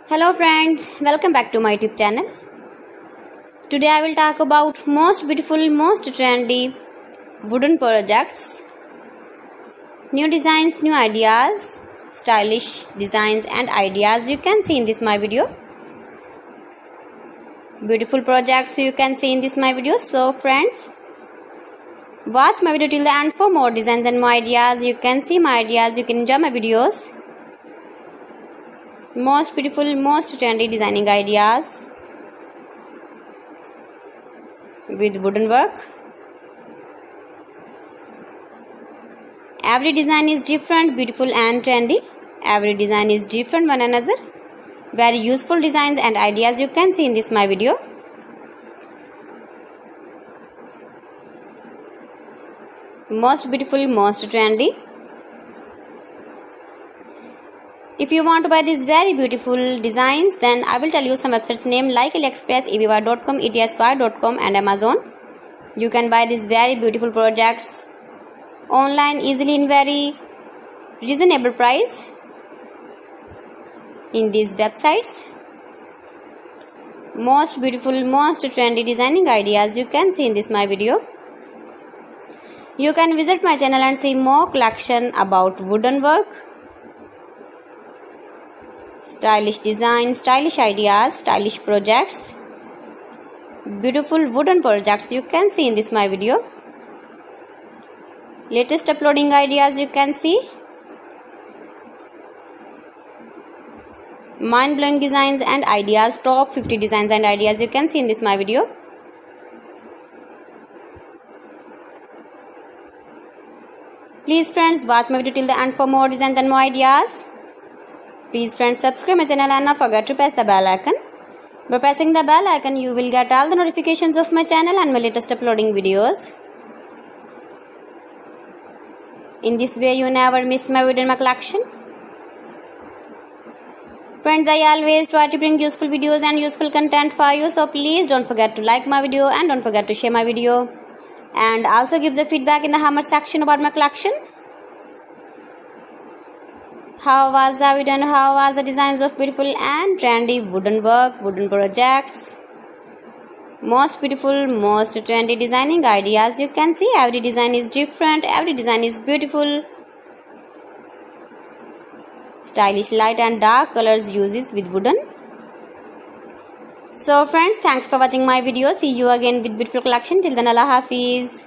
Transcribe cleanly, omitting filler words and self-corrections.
Hello friends, welcome back to my YouTube channel. Today I will talk about most beautiful, most trendy wooden projects, new designs, new ideas, stylish designs and ideas you can see in this my video. Beautiful projects you can see in this my video. So friends, watch my video till the end for more designs and more ideas. You can see my ideas, you can enjoy my videos. Most beautiful, most trendy designing ideas with wooden work. Every design is different, beautiful and trendy. Every design is different one another. Very useful designs and ideas you can see in this my video. Most beautiful, most trendy. If you want to buy these very beautiful designs, then I will tell you some websites name like AliExpress, eBay.com, etsy.com and Amazon. You can buy these very beautiful projects online easily in very reasonable price in these websites. Most beautiful, most trendy designing ideas you can see in this my video. You can visit my channel and see more collection about wooden work, stylish design, stylish ideas, stylish projects, beautiful wooden projects you can see in this my video. Latest uploading ideas you can see. Mind-blowing designs and ideas, top 50 designs and ideas you can see in this my video. Please friends, watch my video till the end for more designs and more ideas. Please friends, subscribe my channel and not forget to press the bell icon. By pressing the bell icon, you will get all the notifications of my channel and my latest uploading videos. In this way, you never miss my video in my collection. Friends, I always try to bring useful videos and useful content for you. So please don't forget to like my video and don't forget to share my video. And also give the feedback in the comment section about my collection. How was the video and how was the designs of beautiful and trendy wooden work, wooden projects? Most beautiful, most trendy designing ideas you can see. Every design is different, every design is beautiful. Stylish light and dark colors uses with wooden. So friends, thanks for watching my video. See you again with beautiful collection. Till then, Allah Hafiz.